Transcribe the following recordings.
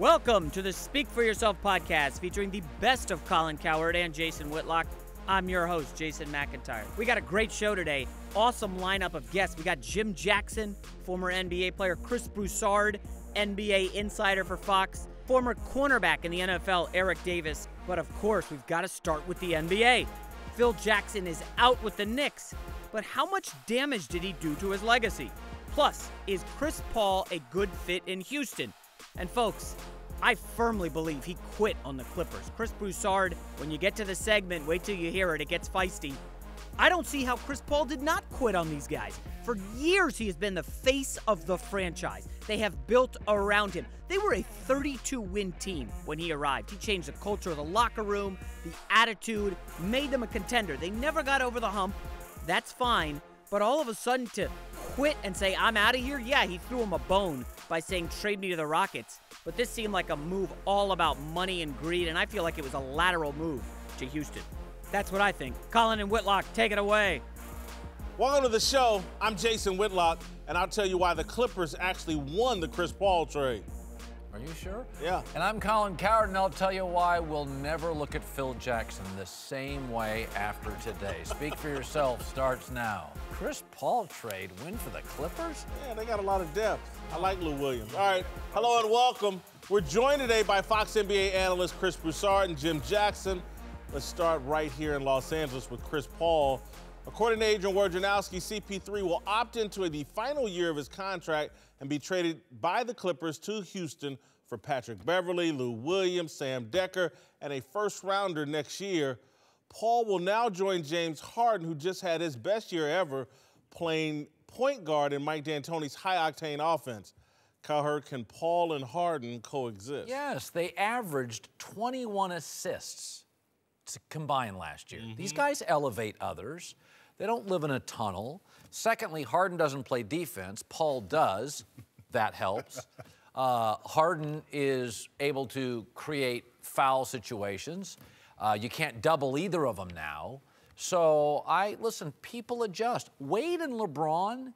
Welcome to the Speak For Yourself podcast featuring the best of Colin Cowherd and Jason Whitlock. I'm your host, Jason McIntyre. We got a great show today. Awesome lineup of guests. We got Jim Jackson, former NBA player, Chris Broussard, NBA insider for Fox, former cornerback in the NFL, Eric Davis. But of course, we've got to start with the NBA. Phil Jackson is out with the Knicks, but how much damage did he do to his legacy? Plus, is Chris Paul a good fit in Houston? And folks, I firmly believe he quit on the Clippers. Chris Broussard, when you get to the segment, wait till you hear it, it gets feisty. I don't see how Chris Paul did not quit on these guys. For years, he has been the face of the franchise. They have built around him. They were a 32-win team when he arrived. He changed the culture of the locker room, the attitude, made them a contender. They never got over the hump. That's fine. But all of a sudden to quit and say, I'm out of here? Yeah, he threw him a bone by saying, trade me to the Rockets. But this seemed like a move all about money and greed, and I feel like it was a lateral move to Houston. That's what I think. Colin and Whitlock, take it away. Welcome to the show. I'm Jason Whitlock, and I'll tell you why the Clippers actually won the Chris Paul trade. Are you sure? Yeah. And I'm Colin Cowherd, and I'll tell you why we'll never look at Phil Jackson the same way after today. Speak for yourself starts now. Chris Paul trade win for the Clippers? Yeah, they got a lot of depth. I like Lou Williams. All right, hello and welcome. We're joined today by Fox NBA analyst Chris Broussard and Jim Jackson. Let's start right here in Los Angeles with Chris Paul. According to Adrian Wojnarowski, CP3 will opt into the final year of his contract and be traded by the Clippers to Houston for Patrick Beverley, Lou Williams, Sam Dekker, and a first-rounder next year. Paul will now join James Harden, who just had his best year ever playing point guard in Mike D'Antoni's high-octane offense. Cowherd, can Paul and Harden coexist? Yes, they averaged 21 assists combined last year. These guys elevate others. They don't live in a tunnel. Secondly, Harden doesn't play defense. Paul does. That helps. Harden is able to create foul situations. You can't double either of them now. So, listen, people adjust. Wade and LeBron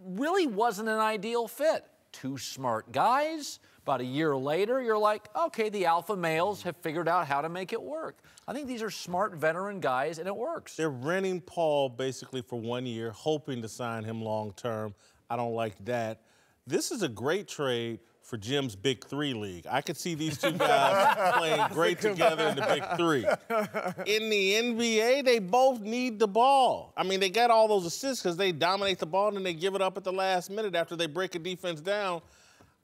really wasn't an ideal fit. Two smart guys. About a year later, you're like, okay, the alpha males have figured out how to make it work. I think these are smart veteran guys, and it works. They're renting Paul basically for 1 year, hoping to sign him long term. I don't like that. This is a great trade for Jim's Big Three League. I could see these two guys playing great together in the Big Three. In the NBA, they both need the ball. I mean, they got all those assists because they dominate the ball and then they give it up at the last minute after they break a defense down.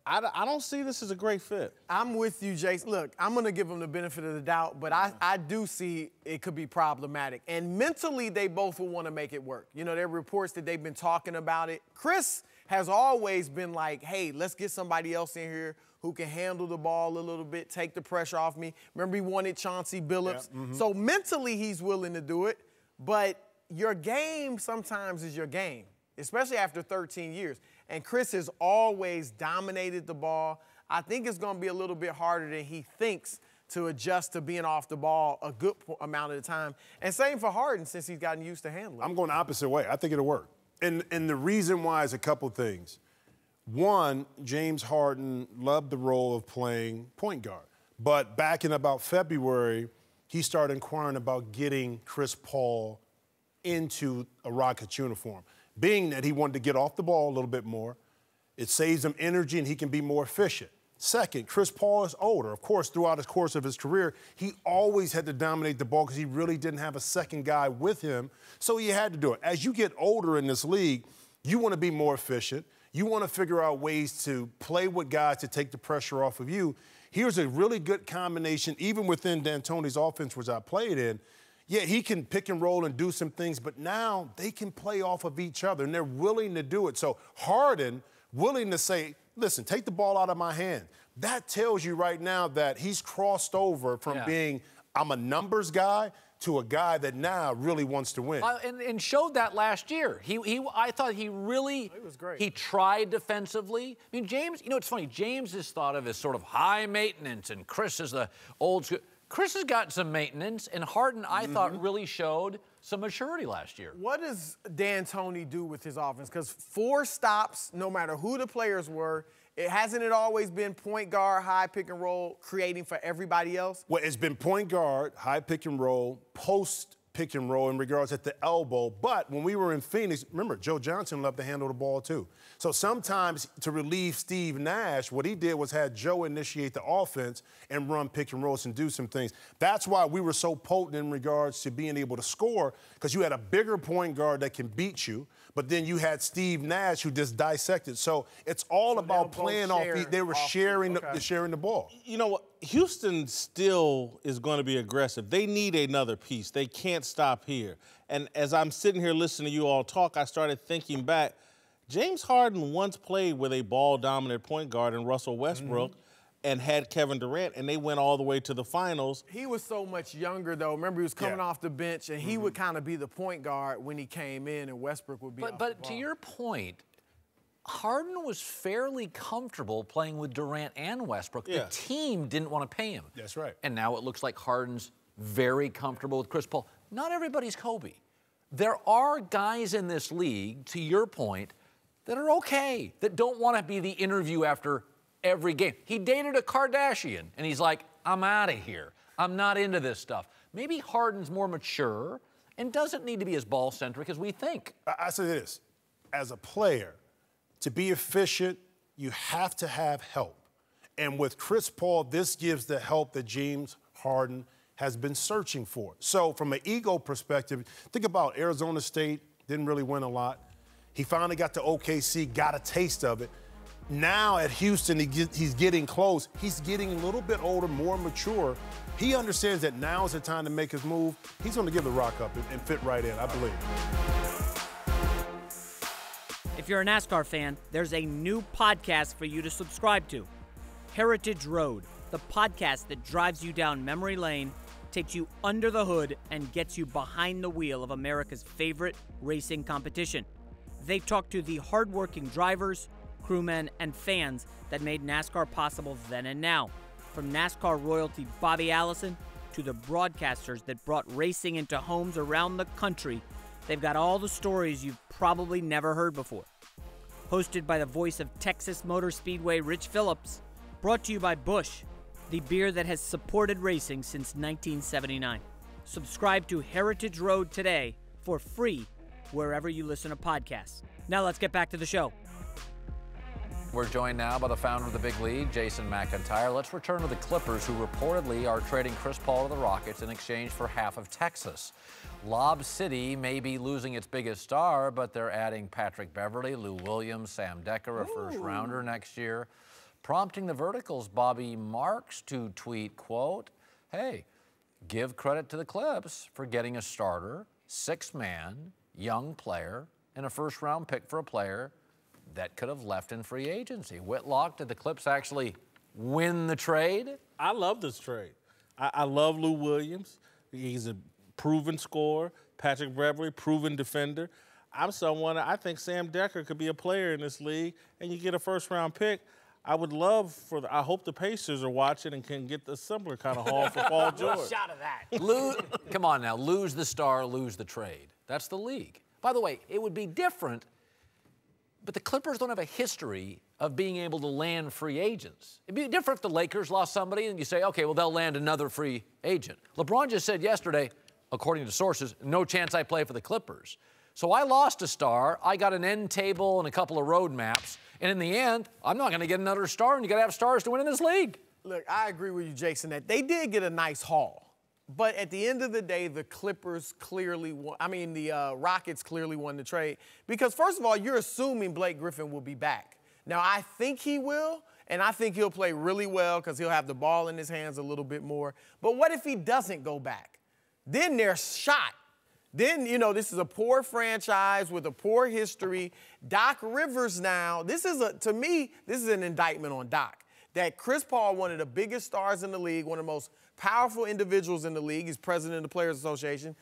I don't see this as a great fit. I'm with you, Jason. Look, I'm going to give them the benefit of the doubt, but I do see it could be problematic. And mentally, they both will want to make it work. You know, there are reports that they've been talking about it. Chris has always been like, hey, let's get somebody else in here who can handle the ball a little bit, take the pressure off me. Remember, he wanted Chauncey Billups. Yeah. So mentally, he's willing to do it. But your game sometimes is your game, especially after 13 years. And Chris has always dominated the ball. I think it's going to be a little bit harder than he thinks to adjust to being off the ball a good amount of the time. And same for Harden, since he's gotten used to handling it. I'm going the opposite way. I think it'll work. And the reason why is a couple things. One, James Harden loved the role of playing point guard. But back in about February, he started inquiring about getting Chris Paul into a Rockets uniform. Being that he wanted to get off the ball a little bit more, it saves him energy and he can be more efficient. Second, Chris Paul is older. Of course, throughout the course of his career, he always had to dominate the ball because he really didn't have a second guy with him, so he had to do it. As you get older in this league, you want to be more efficient. You want to figure out ways to play with guys to take the pressure off of you. Here's a really good combination, even within D'Antoni's offense, which I played in. Yeah, he can pick and roll and do some things, but now they can play off of each other, and they're willing to do it. So Harden, willing to say, listen, take the ball out of my hand. That tells you right now that he's crossed over from being, I'm a numbers guy, to a guy that now really wants to win. And showed that last year. I thought he really, he was great. He tried defensively. I mean, James, you know, it's funny, James is thought of as sort of high maintenance, and Chris is the old school. Chris has got some maintenance, and Harden, I thought, really showed some maturity last year. What does D'Antoni do with his offense? Because 4 stops, no matter who the players were, Hasn't it always been point guard, high pick and roll, creating for everybody else? Well, it's been point guard, high pick and roll, post pick and roll in regards at the elbow. But when we were in Phoenix, remember, Joe Johnson loved to handle the ball too. So sometimes to relieve Steve Nash, what he did was had Joe initiate the offense and run pick and rolls and do some things. That's why we were so potent in regards to being able to score, because you had a bigger point guard that can beat you, but then you had Steve Nash who just dissected. So it's all about playing off. They were sharing the ball. You know what? Houston still is going to be aggressive. They need another piece. They can't stop here. And as I'm sitting here listening to you all talk, I started thinking back. James Harden once played with a ball-dominant point guard in Russell Westbrook and had Kevin Durant, and they went all the way to the finals. He was so much younger, though. Remember, he was coming off the bench, and he would kind of be the point guard when he came in, and Westbrook would be off the ball. To your point, Harden was fairly comfortable playing with Durant and Westbrook. Yeah. The team didn't want to pay him. That's right. And now it looks like Harden's very comfortable with Chris Paul. Not everybody's Kobe. There are guys in this league, to your point, that are okay, that don't want to be the interview after every game. He dated a Kardashian, and he's like, I'm out of here. I'm not into this stuff. Maybe Harden's more mature and doesn't need to be as ball-centric as we think. I say this, as a player, to be efficient, you have to have help. And with Chris Paul, this gives the help that James Harden has been searching for. So from an ego perspective, think about Arizona State, didn't really win a lot. He finally got to OKC, got a taste of it. Now at Houston, he's getting close. He's getting a little bit older, more mature. He understands that now is the time to make his move. He's going to give the rock up and fit right in, I believe. If you're a NASCAR fan, there's a new podcast for you to subscribe to. Heritage Road, the podcast that drives you down memory lane, takes you under the hood, and gets you behind the wheel of America's favorite racing competition. They talk to the hardworking drivers, crewmen, and fans that made NASCAR possible then and now. From NASCAR royalty Bobby Allison to the broadcasters that brought racing into homes around the country, they've got all the stories you've probably never heard before. Hosted by the voice of Texas Motor Speedway Rich Phillips, brought to you by Busch, the beer that has supported racing since 1979. Subscribe to Heritage Road today for free wherever you listen to podcasts. Now let's get back to the show. We're joined now by the founder of the big league, Jason McIntyre. Let's return to the Clippers, who reportedly are trading Chris Paul to the Rockets in exchange for half of Texas. Lob City may be losing its biggest star, but they're adding Patrick Beverley, Lou Williams, Sam Decker, a first-rounder next year, prompting the Verticals' Bobby Marks to tweet, quote, hey, give credit to the Clips for getting a starter, six-man, young player, and a first-round pick for a player that could have left in free agency. Whitlock, did the Clips actually win the trade? I love this trade. I love Lou Williams. He's a proven scorer. Patrick Beverley, proven defender. I'm someone, I think Sam Decker could be a player in this league, and you get a first-round pick. I would love I hope the Pacers are watching and can get the similar kind of haul for Paul George. Shot of that. Come on now, lose the star, lose the trade. That's the league. By the way, it would be different, but the Clippers don't have a history of being able to land free agents. It'd be different if the Lakers lost somebody and you say, okay, well, they'll land another free agent. LeBron just said yesterday, according to sources, no chance I play for the Clippers. So I lost a star, I got an end table and a couple of road maps, and in the end, I'm not going to get another star, and you got to have stars to win in this league. Look, I agree with you, Jason, that they did get a nice haul. But at the end of the day, the Clippers clearly won. I mean, the Rockets clearly won the trade. Because, first of all, you're assuming Blake Griffin will be back. Now, I think he will, and I think he'll play really well because he'll have the ball in his hands a little bit more. But what if he doesn't go back? Then they're shot. Then, you know, this is a poor franchise with a poor history. Doc Rivers now, to me, this is an indictment on Doc. That Chris Paul, one of the biggest stars in the league, one of the most powerful individuals in the league, he's president of the Players Association,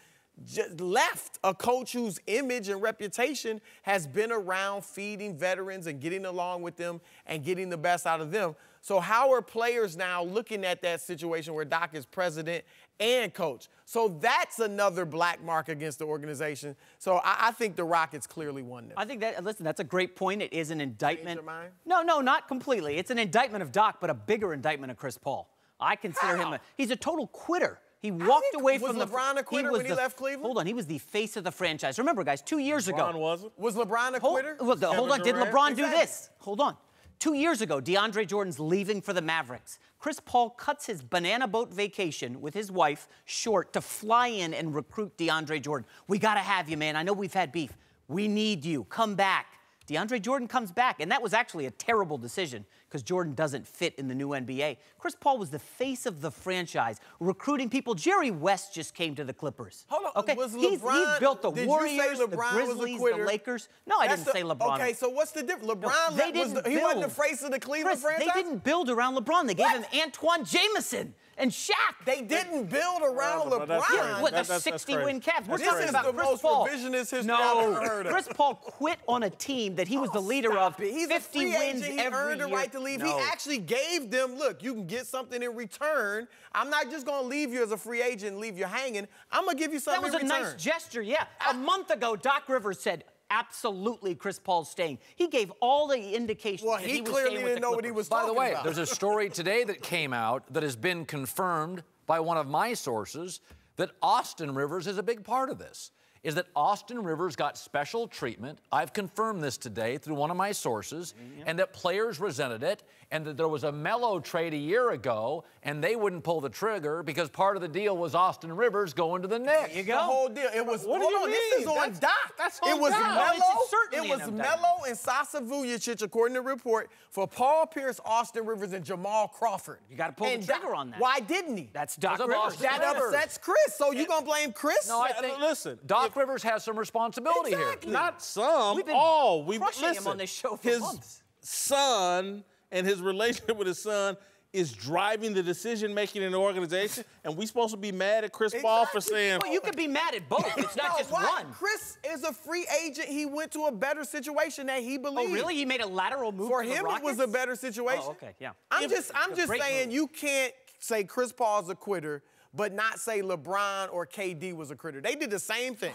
just left a coach whose image and reputation has been around feeding veterans and getting along with them and getting the best out of them. So how are players now looking at that situation where Doc is president and coach? So that's another black mark against the organization. So I think the Rockets clearly won this. I think that, listen, that's a great point. It is an indictment. Change your mind? No, not completely. It's an indictment of Doc, but a bigger indictment of Chris Paul. I consider him he's a total quitter. He walked away from the... Was LeBron a quitter when he left Cleveland? Hold on, he was the face of the franchise. Remember, guys, 2 years ago... LeBron wasn't? Was LeBron a quitter? Hold on, did Durant? LeBron do this? Hold on. 2 years ago, DeAndre Jordan's leaving for the Mavericks. Chris Paul cuts his banana boat vacation with his wife short to fly in and recruit DeAndre Jordan. We got to have you, man. I know we've had beef. We need you. Come back. DeAndre Jordan comes back, and that was actually a terrible decision because Jordan doesn't fit in the new NBA. Chris Paul was the face of the franchise, recruiting people. Jerry West just came to the Clippers. Hold on, okay? was He's LeBron, built the did Warriors, you say LeBron the was a Grizzlies, quitter? the Lakers. No, I didn't say LeBron. Okay, so what's the difference? LeBron, they didn't he wasn't the face of the Cleveland Chris, franchise? they didn't build around LeBron. They gave him Antoine Jameson and Shaq. They didn't build around Well, that's LeBron. crazy. Yeah, with a That's 60-win Cavs. We're This talking is about the Chris most Paul. revisionist history No, I've ever heard of. Chris Paul quit on a team that he was the leader of. He's 50 a free wins agent. He every earned the year. right to leave. No. He actually gave them, look, you can get something in return. I'm not just going to leave you as a free agent and leave you hanging. I'm going to give you That something was in a return. nice gesture, yeah. A month ago, Doc Rivers said, absolutely, Chris Paul's staying. He gave all the indications Well, that he he was clearly staying with didn't the know what he Clippers. was By talking the way, about. there's a story today that came out that has been confirmed by one of my sources that Austin Rivers is a big part of this. Is that Austin Rivers got special treatment. I've confirmed this today through one of my sources, and that players resented it, and that there was a Melo trade a year ago, and they wouldn't pull the trigger because part of the deal was Austin Rivers going to the Knicks. There you The go. whole deal. It was. What do hold you on, mean? This is on Doc. That's it on was Doc. Melo. It's certainly It was an Melo and Sasa Vujacic, according to the report, for Paul Pierce, Austin Rivers, and Jamal Crawford. You gotta pull the And trigger on that. Why didn't he? That's Doc Because of Rivers. Austin That Rivers. upsets Chris. So you gonna blame Chris? No, I think listen, Doc Rivers has some responsibility Exactly. here. not some, We've been all. crushing him listen, on this show for his months. son and his relationship with his son is driving the decision-making in the organization, and we supposed to be mad at Chris Paul for Exactly. saying, Well, you could be mad at both. It's not No, just why? one. Chris is a free agent. He went to a better situation that he Oh, believed. really? He made a lateral move For to the him, it was Rockets? a better situation. Oh, okay, yeah. I'm just great saying move. you can't say Chris Paul's a quitter, but not say LeBron or KD was a critter. They did the same thing.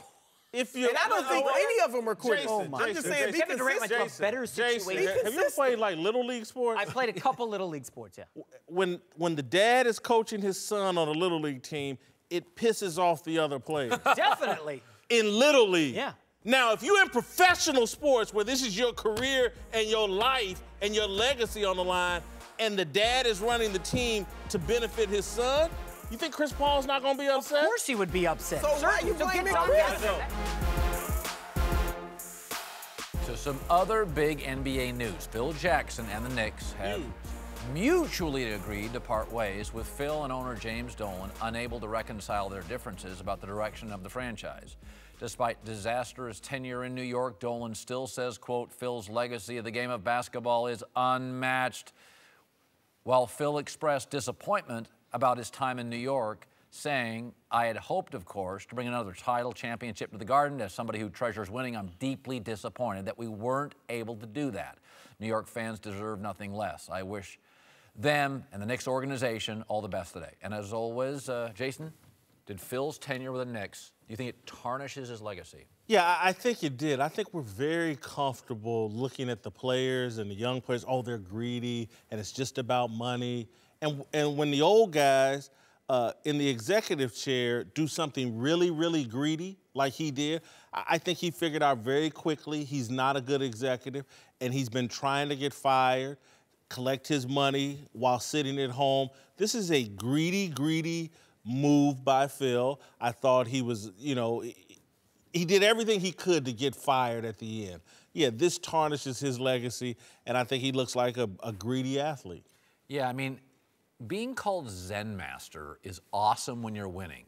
if you And I don't think any of them are quitters. Jason, I'm just saying, be Kevin Durant went to a consistent. better Jason, situation. have you ever played like Little League sports? I played a couple Little League sports, yeah. When the dad is coaching his son on a Little League team, it pisses off the other players. Definitely. In Little League. Yeah. Now, if you're in professional sports where this is your career and your life and your legacy on the line, and the dad is running the team to benefit his son, you think Chris Paul's not going to be upset? Of course he would be upset. So why Certainly. you blaming get Doc Chris? out of there. To some other big NBA news. Phil Jackson and the Knicks have mutually agreed to part ways, with Phil and owner James Dolan unable to reconcile their differences about the direction of the franchise. Despite disastrous tenure in New York, Dolan still says, quote, Phil's legacy of the game of basketball is unmatched. While Phil expressed disappointment about his time in New York, saying, I had hoped, of course, to bring another title championship to the Garden. As somebody who treasures winning, I'm deeply disappointed that we weren't able to do that. New York fans deserve nothing less. I wish them and the Knicks organization all the best today. And as always, Jason, did Phil's tenure with the Knicks, do you think it tarnishes his legacy? Yeah, I think it did. I think we're very comfortable looking at the players and the young players. Oh, they're greedy, and it's just about money. And when the old guys in the executive chair do something really, really greedy like he did, I think he figured out very quickly he's not a good executive, and he's been trying to get fired, collect his money while sitting at home. This is a greedy move by Phil. I thought he was, he did everything he could to get fired at the end. Yeah, this tarnishes his legacy, and I think he looks like a greedy athlete. Yeah, I mean, being called Zen Master is awesome when you're winning.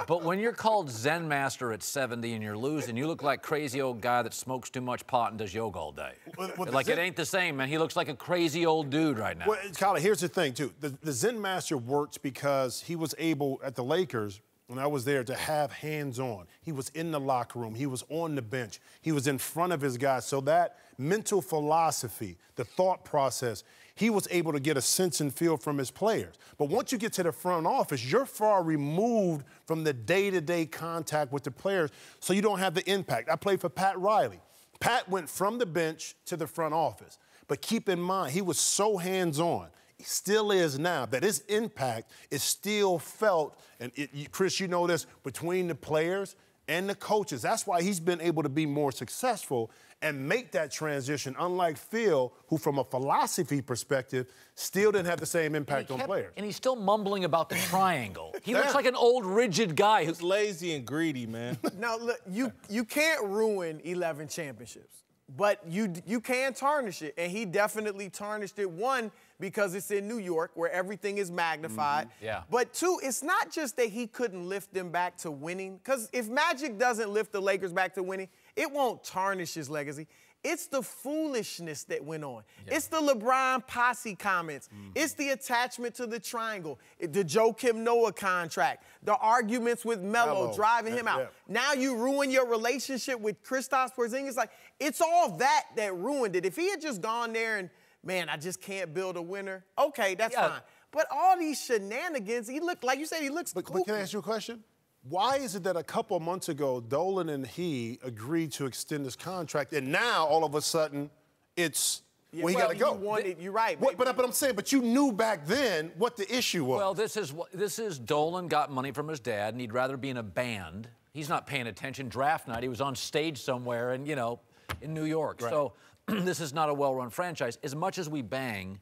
But when you're called Zen Master at 70 and you're losing, you look like crazy old guy that smokes too much pot and does yoga all day. Like, it ain't the same, man. He looks like a crazy old dude right now. Well, Colin, here's the thing, too. The Zen Master worked because he was able, at the Lakers, when I was there, to have hands-on. He was in the locker room. He was on the bench. He was in front of his guys. So that mental philosophy, the thought process, he was able to get a sense and feel from his players. But once you get to the front office, you're far removed from the day-to-day contact with the players, so you don't have the impact. I played for Pat Riley. Pat went from the bench to the front office. But keep in mind, he was so hands-on, he still is now, that his impact is still felt, and Chris, you know this, between the players and the coaches. That's why he's been able to be more successful and make that transition, unlike Phil, who from a philosophy perspective still didn't have the same impact on players. And he's still mumbling about the triangle. He looks like an old, rigid guy who's lazy and greedy, man. Now, look, you can't ruin 11 championships, but you can tarnish it, and he definitely tarnished it. One, because it's in New York, where everything is magnified. Yeah. But two, it's not just that he couldn't lift them back to winning, because if Magic doesn't lift the Lakers back to winning, it won't tarnish his legacy. It's the foolishness that went on. Yeah. It's the LeBron posse comments. It's the attachment to the triangle, the Joakim Noah contract, the arguments with Melo driving him out. Now you ruin your relationship with Kristaps Porzingis. Like, it's all that ruined it. If he had just gone there and, man, I just can't build a winner, okay, that's fine. But all these shenanigans, he looked, like you said, he looks But can I ask you a question? Why is it that a couple of months ago, Dolan and he agreed to extend his contract, and now all of a sudden it's, well, he got to go? You're right. But I'm saying, but you knew back then what the issue was. Well, this is Dolan got money from his dad, and he'd rather be in a band. He's not paying attention. Draft night, he was on stage somewhere, and in New York. Right. So this is not a well-run franchise. As much as we bang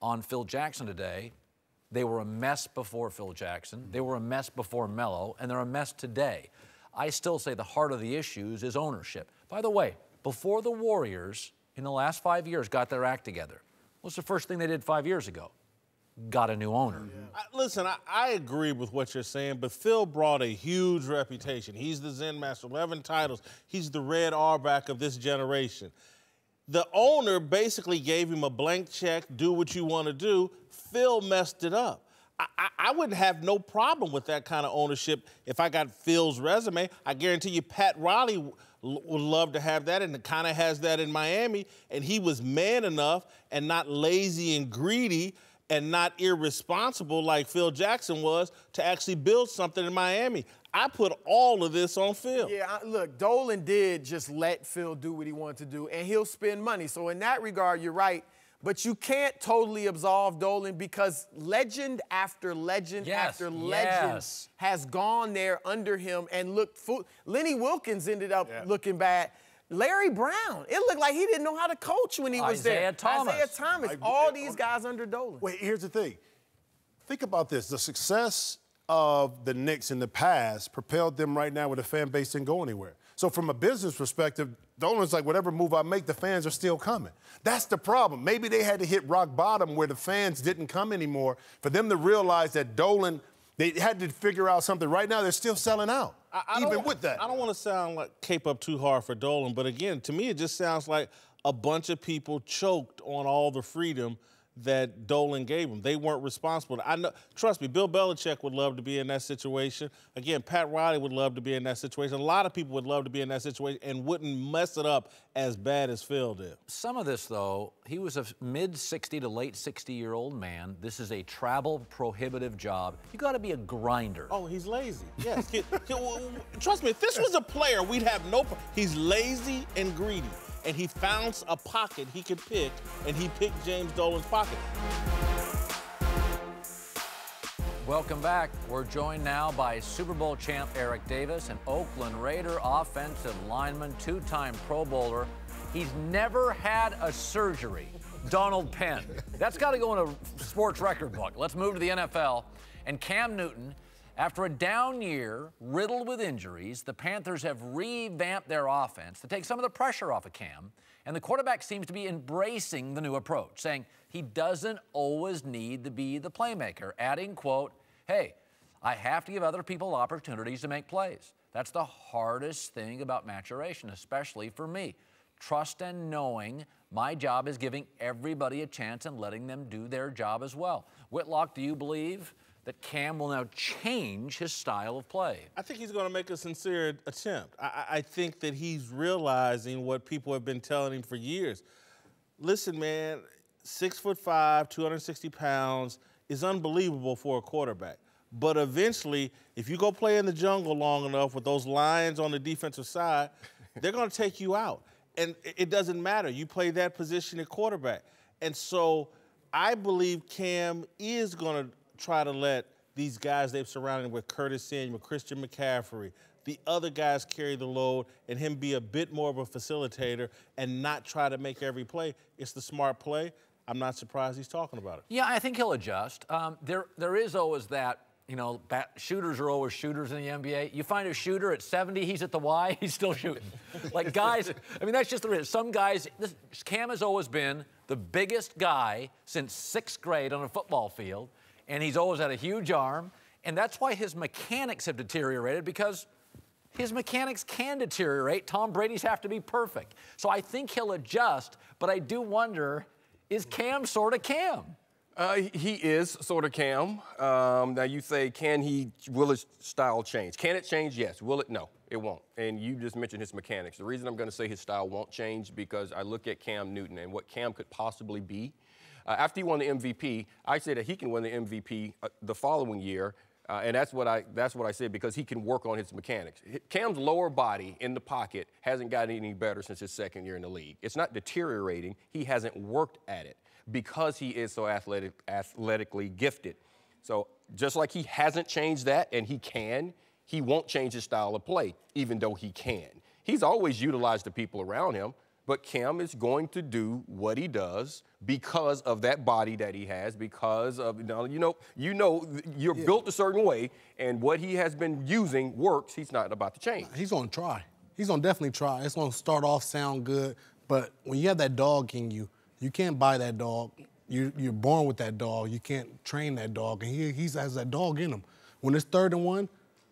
on Phil Jackson today, they were a mess before Phil Jackson. They were a mess before Melo, and they're a mess today. I still say the heart of the issues is ownership. By the way, before the Warriors, in the last 5 years, got their act together, what's the first thing they did 5 years ago? Got a new owner. Listen, I agree with what you're saying, but Phil brought a huge reputation. He's the Zen Master, 11 titles. He's the Red Auerbach of this generation. The owner basically gave him a blank check, do what you want to do. Phil messed it up. I wouldn't have no problem with that kind of ownership if I got Phil's resume. I guarantee you Pat Riley would love to have that, and kind of has that in Miami, and he was man enough and not lazy and greedy and not irresponsible like Phil Jackson was to actually build something in Miami. I put all of this on Phil. Yeah, look, Dolan did just let Phil do what he wanted to do, and he'll spend money. So in that regard, you're right. But you can't totally absolve Dolan, because legend after legend after legend has gone there under him and looked Lenny Wilkins ended up looking bad. Larry Brown, it looked like he didn't know how to coach when he was there. Isaiah Thomas, all these guys under Dolan. Wait, here's the thing. Think about this. The success of the Knicks in the past propelled them right now where the fan base didn't go anywhere. So from a business perspective, Dolan's like, whatever move I make, the fans are still coming. That's the problem. Maybe they had to hit rock bottom where the fans didn't come anymore for them to realize that Dolan, they had to figure out something. Right now, they're still selling out, even with that. I don't want to sound like cape up too hard for Dolan, but again, to me, it just sounds like a bunch of people choked on all the freedom that Dolan gave them. They weren't responsible. I know, trust me, Bill Belichick would love to be in that situation. Again, Pat Riley would love to be in that situation. A lot of people would love to be in that situation and wouldn't mess it up as bad as Phil did. Some of this, though, he was a mid-60 to late 60-year-old man. This is a travel-prohibitive job. You got to be a grinder. Oh, he's lazy. Yes. Trust me, if this was a player, we'd have no problem. He's lazy and greedy. And he found a pocket he could pick, and he picked James Dolan's pocket. Welcome back. We're joined now by Super Bowl champ Eric Davis, an Oakland Raider offensive lineman, two-time Pro Bowler. He's never had a surgery, Donald Penn. That's got to go in a sports record book. Let's move to the NFL. And Cam Newton, after a down year riddled with injuries, the Panthers have revamped their offense to take some of the pressure off of Cam, and the quarterback seems to be embracing the new approach, saying he doesn't always need to be the playmaker, adding, quote, hey, I have to give other people opportunities to make plays. That's the hardest thing about maturation, especially for me. Trust and knowing my job is giving everybody a chance and letting them do their job as well. Whitlock, do you believe that Cam will now change his style of play? I think he's going to make a sincere attempt. I think that he's realizing what people have been telling him for years. Listen, man, 6'5", 260 pounds is unbelievable for a quarterback. But eventually, if you go play in the jungle long enough with those lions on the defensive side, they're going to take you out. And it doesn't matter. You play that position at quarterback. And so I believe Cam is going to try to let these guys they've surrounded with, Curtis Samuel, Christian McCaffrey, the other guys carry the load and him be a bit more of a facilitator and not try to make every play. It's the smart play. I'm not surprised he's talking about it. Yeah, I think he'll adjust. There is always that, shooters are always shooters in the NBA. You find a shooter at 70, he's at the Y, he's still shooting. Like guys, that's just the reason. Some guys, Cam has always been the biggest guy since 6th grade on a football field, and he's always had a huge arm, and that's why his mechanics have deteriorated, because his mechanics can deteriorate. Tom Brady's have to be perfect. So I think he'll adjust, but I do wonder, is Cam sort of Cam? He is sort of Cam. Now you say, will his style change? Can it change? Yes. Will it? No, it won't. And you just mentioned his mechanics. The reason I'm going to say his style won't change because I look at Cam Newton and what Cam could possibly be. After he won the MVP, I say that he can win the MVP the following year. And that's what I said, because he can work on his mechanics. Cam's lower body in the pocket hasn't gotten any better since his 2nd year in the league. It's not deteriorating. He hasn't worked at it because he is so athletically gifted. So just like he hasn't changed that, and he won't change his style of play, even though he can. He's always utilized the people around him, but Cam is going to do what he does because of that body that he has, because of, you're built a certain way, and what he has been using works. He's not about to change. He's going to try. He's going to definitely try. It's going to start off sound good, but when you have that dog in you, you can't buy that dog. You're born with that dog. You can't train that dog, and he has that dog in him. When it's 3rd and 1,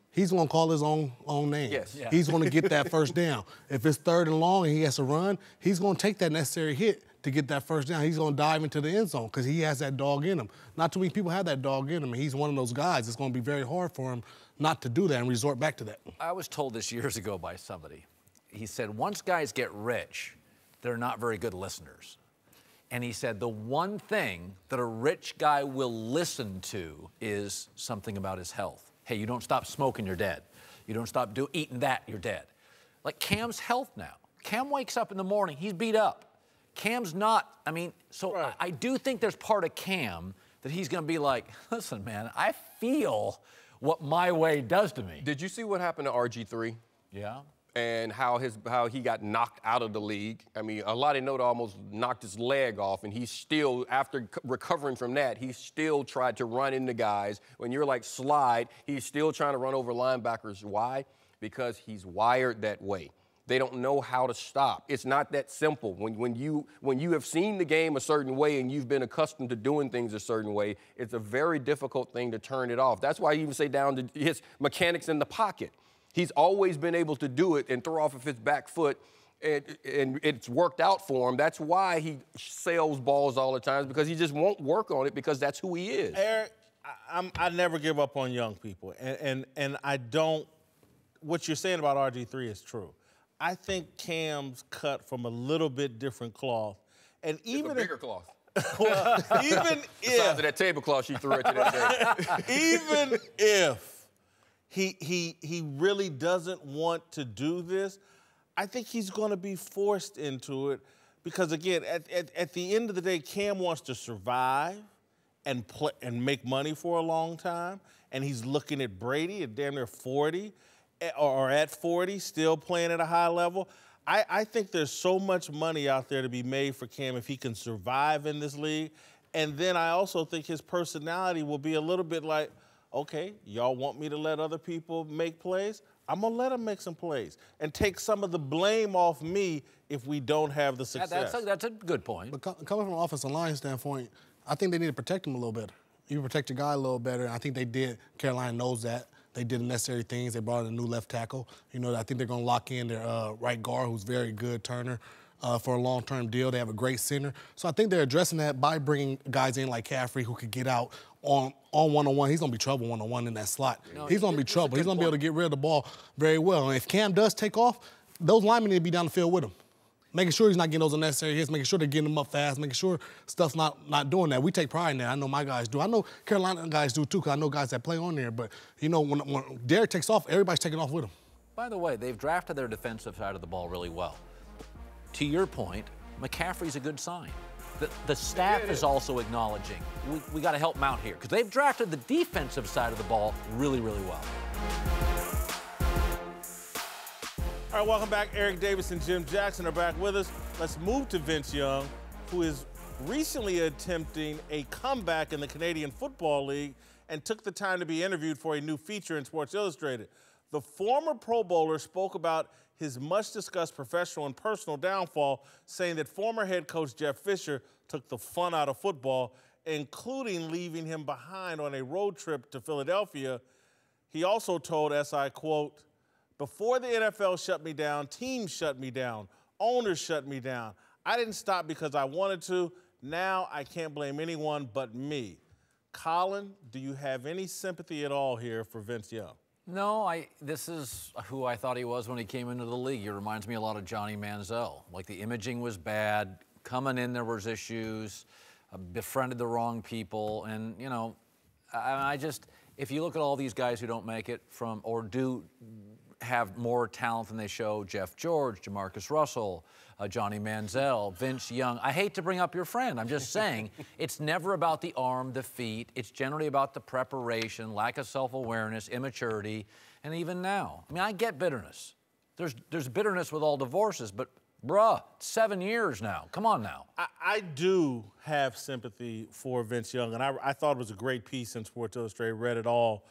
he's going to call his own name. Yes. Yeah. He's going to get that first down. If it's 3rd and long and he has to run, he's going to take that necessary hit to get that first down. He's going to dive into the end zone because he has that dog in him. Not too many people have that dog in him, and he's one of those guys. It's going to be very hard for him not to do that and resort back to that. I was told this years ago by somebody. He said, once guys get rich, they're not very good listeners. And he said the one thing that a rich guy will listen to is something about his health. Hey, you don't stop smoking, you're dead. You don't stop eating that, you're dead. Like Cam's health now. Cam wakes up in the morning, he's beat up. Cam's not, right. I do think there's part of Cam that he's going to be like, listen, man, I feel what my way does to me. Did you see what happened to RG3? Yeah. And how he got knocked out of the league. A lot of Noda almost knocked his leg off, and he still, after recovering from that, he still tried to run into guys. When you're like slide, he's still trying to run over linebackers. Why? Because he's wired that way. They don't know how to stop. It's not that simple. When you have seen the game a certain way and you've been accustomed to doing things a certain way, it's a very difficult thing to turn it off. That's why I even say down to his mechanics in the pocket. He's always been able to do it and throw off of his back foot, and it's worked out for him. That's why he sails balls all the time, because he just won't work on it because that's who he is. Eric, I never give up on young people, and I don't. What you're saying about RG3 is true. I think Cam's cut from a little bit different cloth, and even a bigger cloth. Well, even the size of that tablecloth she threw at you that day. Even if he really doesn't want to do this, I think he's going to be forced into it because, again, at the end of the day, Cam wants to survive and play and make money for a long time, and he's looking at Brady at damn near 40 or at 40, still playing at a high level. I think there's so much money out there to be made for Cam if he can survive in this league. And then I also think his personality will be a little bit like, okay, y'all want me to let other people make plays? I'm going to let them make some plays and take some of the blame off me if we don't have the success. That's a good point. But coming from an offensive line standpoint, I think they need to protect him a little better. You protect your guy a little better, and I think they did. Carolina knows that. They did the necessary things. They brought in a new left tackle. I think they're going to lock in their right guard, who's very good, Turner, for a long-term deal. They have a great center. So I think they're addressing that by bringing guys in like Caffrey who could get out on one-on-one. He's going to be trouble one-on-one in that slot. He's going to be trouble. He's going to be able to get rid of the ball very well. And if Cam does take off, those linemen need to be down the field with him. making sure he's not getting those unnecessary hits, making sure they're getting them up fast, making sure stuff's not doing that. We take pride in that. I know my guys do. I know Carolina guys do too, because I know guys that play on there. But, you know, when Derek takes off, everybody's taking off with him. By the way, they've drafted their defensive side of the ball really well. To your point, McCaffrey's a good sign. The staff is also acknowledging we got to help him out here, because they've drafted the defensive side of the ball really, really well. All right, welcome back. Eric Davis and Jim Jackson are back with us. Let's move to Vince Young, who is recently attempting a comeback in the Canadian Football League and took the time to be interviewed for a new feature in Sports Illustrated. The former Pro Bowler spoke about his much-discussed professional and personal downfall, saying that former head coach Jeff Fisher took the fun out of football, including leaving him behind on a road trip to Philadelphia. He also told SI, quote, "Before the NFL shut me down, teams shut me down, owners shut me down. I didn't stop because I wanted to. Now I can't blame anyone but me." Colin, do you have any sympathy at all here for Vince Young? No, this is who I thought he was when he came into the league. He reminds me a lot of Johnny Manziel. Like, the imaging was bad. Coming in, there was issues. Befriended the wrong people. And, you know, if you look at all these guys who don't make it or do have more talent than they show, Jeff George, Jamarcus Russell, Johnny Manziel, Vince Young. I hate to bring up your friend. I'm just saying it's never about the arm, the feet. It's generally about the preparation, lack of self-awareness, immaturity, and even now. I mean, I get bitterness. There's bitterness with all divorces, but bruh, 7 years now. Come on now. I do have sympathy for Vince Young, and I thought it was a great piece in Sports Illustrated, read it all.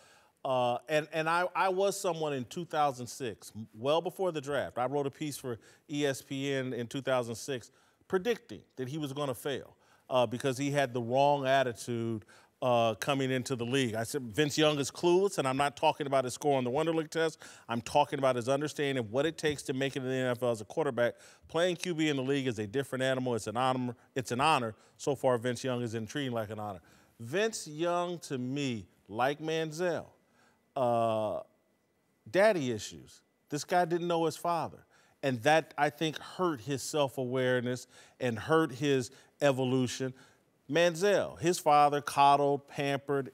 And I was someone in 2006, well before the draft. I wrote a piece for ESPN in 2006 predicting that he was going to fail because he had the wrong attitude coming into the league. I said Vince Young is clueless, and I'm not talking about his score on the Wonderlic test. I'm talking about his understanding of what it takes to make it in the NFL as a quarterback. Playing QB in the league is a different animal. It's an honor. It's an honor. So far, Vince Young is intriguing like an honor. Vince Young, to me, like Manziel, daddy issues. This guy didn't know his father. And that, I think, hurt his self-awareness and hurt his evolution. Manziel, his father, coddled, pampered,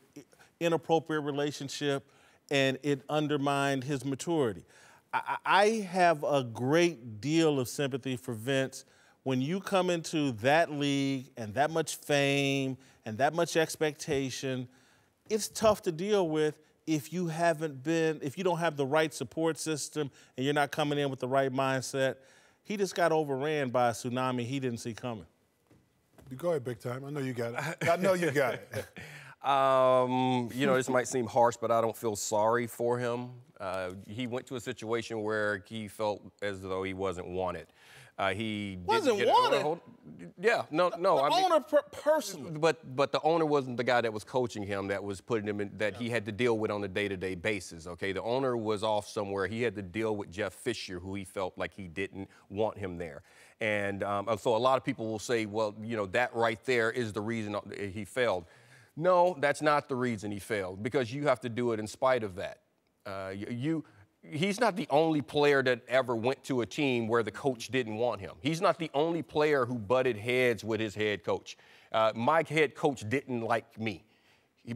inappropriate relationship, and it undermined his maturity. I have a great deal of sympathy for Vince. When you come into that league and that much fame and that much expectation, it's tough to deal with if you don't have the right support system and you're not coming in with the right mindset. He just got overran by a tsunami he didn't see coming. Go ahead, big time. I know you got it. I know you got it. You know, this might seem harsh, but I don't feel sorry for him. He went to a situation where he felt as though he wasn't wanted. He wasn't wanted. Yeah, no. The owner personally. But the owner wasn't the guy that was coaching him, that was putting him in, that he had to deal with on a day-to-day basis. Okay, the owner was off somewhere. He had to deal with Jeff Fisher, who he felt like he didn't want him there. And so a lot of people will say, well, you know, that right there is the reason he failed. No, that's not the reason he failed, because you have to do it in spite of that. He's not the only player that ever went to a team where the coach didn't want him. He's not the only player who butted heads with his head coach. My head coach didn't like me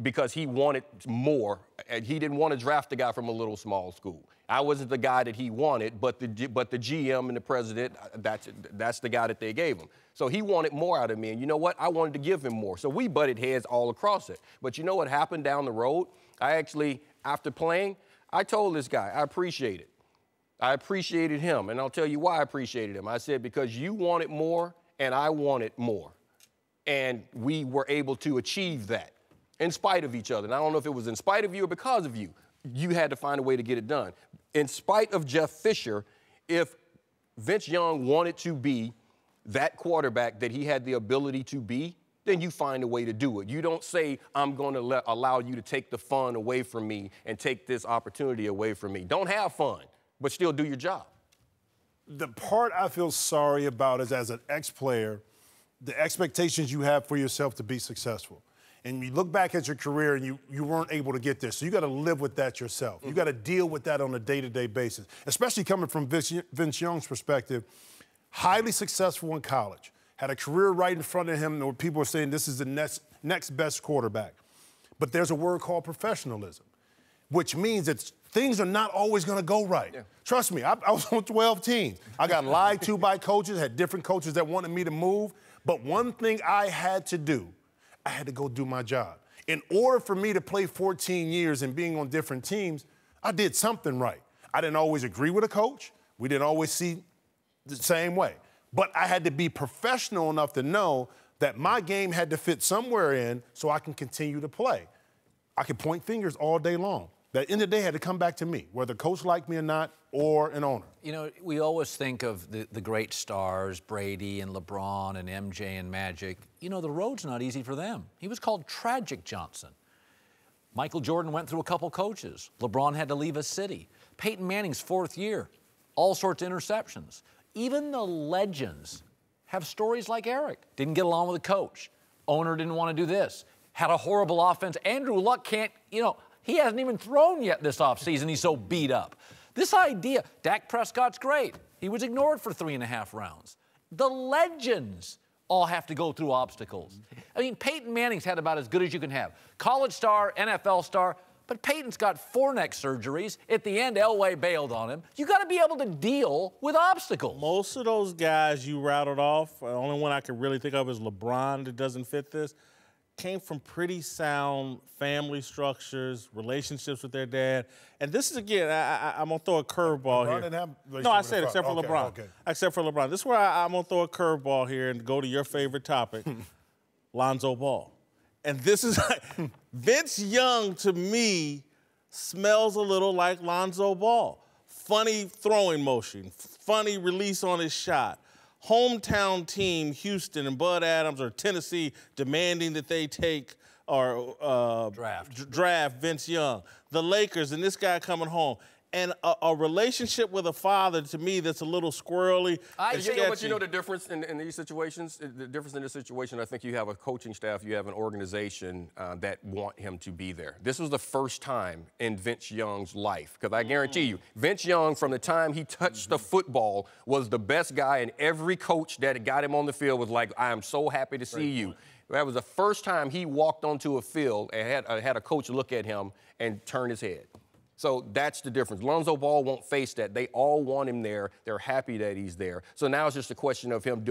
because he wanted more. He didn't want to draft a guy from a little small school. I wasn't the guy that he wanted, but the GM and the president, that's the guy that they gave him. So he wanted more out of me, and you know what? I wanted to give him more. So we butted heads all across it. But you know what happened down the road? I actually, after playing, I told this guy, I appreciate it. I appreciated him, and I'll tell you why I appreciated him. I said, because you wanted more, and I wanted more. And we were able to achieve that in spite of each other. And I don't know if it was in spite of you or because of you. You had to find a way to get it done. In spite of Jeff Fisher, if Vince Young wanted to be that quarterback that he had the ability to be, then you find a way to do it. You don't say, I'm going to allow you to take the fun away from me and take this opportunity away from me. Don't have fun, but still do your job. The part I feel sorry about is, as an ex-player, the expectations you have for yourself to be successful. And you look back at your career and you weren't able to get there. So you got to live with that yourself. You got to deal with that on a day-to-day basis, especially coming from Vince Young's perspective. highly successful in college, had a career right in front of him, and people are saying this is the next best quarterback. But there's a word called professionalism, which means that things are not always going to go right. Yeah. Trust me, I was on 12 teams. I got lied to by coaches, had different coaches that wanted me to move. But one thing I had to do, I had to go do my job. In order for me to play 14 years and being on different teams, I did something right. I didn't always agree with a coach. We didn't always see the same way. But I had to be professional enough to know that my game had to fit somewhere in so I can continue to play. I could point fingers all day long. That end of the day had to come back to me, whether coach liked me or not, or an owner. You know, we always think of the great stars, Brady and LeBron and MJ and Magic. You know, the road's not easy for them. He was called Tragic Johnson. Michael Jordan went through a couple coaches. LeBron had to leave a city. Peyton Manning's 4th year, all sorts of interceptions. Even the legends have stories like Eric. Didn't get along with the coach. Owner didn't want to do this. Had a horrible offense. Andrew Luck can't, you know, he hasn't even thrown yet this offseason. He's so beat up. This idea, Dak Prescott's great. He was ignored for 3.5 rounds. The legends all have to go through obstacles. I mean, Peyton Manning's had about as good as you can have. College star, NFL star, but Peyton's got 4 neck surgeries. At the end, Elway bailed on him. You got to be able to deal with obstacles. Most of those guys you rattled off, the only one I can really think of is LeBron that doesn't fit this, came from pretty sound family structures, relationships with their dad. And this is, again, I'm going to throw a curveball here. Didn't have No, I said except for okay, LeBron. Okay. Except for LeBron. This is where I'm going to throw a curveball here and go to your favorite topic, Lonzo Ball. And this is Vince Young, to me, smells a little like Lonzo Ball. Funny throwing motion, funny release on his shot. Hometown team, Houston and Bud Adams or Tennessee, demanding that they take or draft Vince Young. The Lakers and this guy coming home. And a relationship with a father, to me, that's a little squirrely. But you know the difference in these situations? The difference in this situation, I think you have a coaching staff, you have an organization that want him to be there. This was the first time in Vince Young's life, because I guarantee you, Vince Young, from the time he touched the football, was the best guy, and every coach that got him on the field was like, I am so happy to see you. That was the first time he walked onto a field and had a coach look at him and turn his head. So that's the difference. Lonzo Ball won't face that. They all want him there. They're happy that he's there. So now it's just a question of him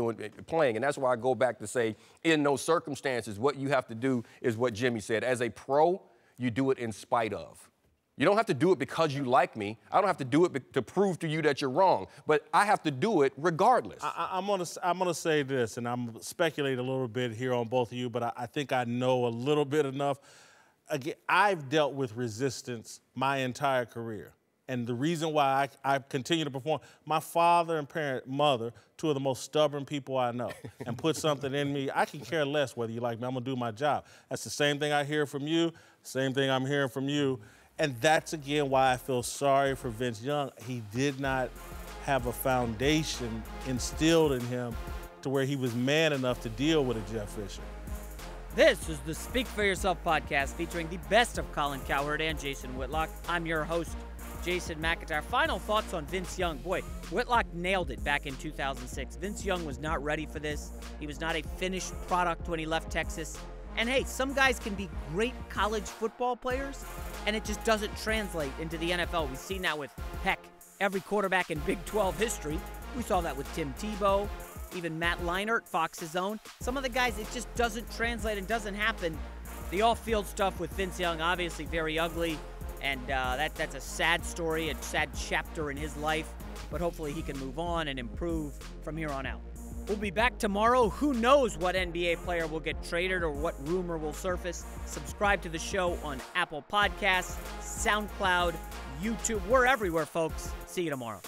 playing. And that's why I go back to say, in those circumstances, what you have to do is what Jimmy said. As a pro, you do it in spite of. You don't have to do it because you like me. I don't have to do it to prove to you that you're wrong. But I have to do it regardless. I'm gonna say this, and I'm speculating a little bit here on both of you, but I think I know a little bit enough. Again, I've dealt with resistance my entire career. And the reason why I continue to perform, my father and mother, 2 of the most stubborn people I know, and put something in me. I can care less whether you like me. I'm going to do my job. That's the same thing I hear from you, same thing I'm hearing from you. And that's, again, why I feel sorry for Vince Young. He did not have a foundation instilled in him to where he was man enough to deal with a Jeff Fisher. This is the Speak for Yourself podcast featuring the best of Colin Cowherd and Jason Whitlock. I'm your host, Jason McIntyre. Final thoughts on Vince Young. Boy, Whitlock nailed it back in 2006. Vince Young was not ready for this. He was not a finished product when he left Texas. And hey, some guys can be great college football players, and it just doesn't translate into the NFL. We've seen that with, heck, every quarterback in Big 12 history. We saw that with Tim Tebow. Even Matt Leinart, Fox's own. Some of the guys, it just doesn't translate and doesn't happen. The off-field stuff with Vince Young, obviously very ugly, and that's a sad story, a sad chapter in his life, but hopefully he can move on and improve from here on out. We'll be back tomorrow. Who knows what NBA player will get traded or what rumor will surface. Subscribe to the show on Apple Podcasts, SoundCloud, YouTube. We're everywhere, folks. See you tomorrow.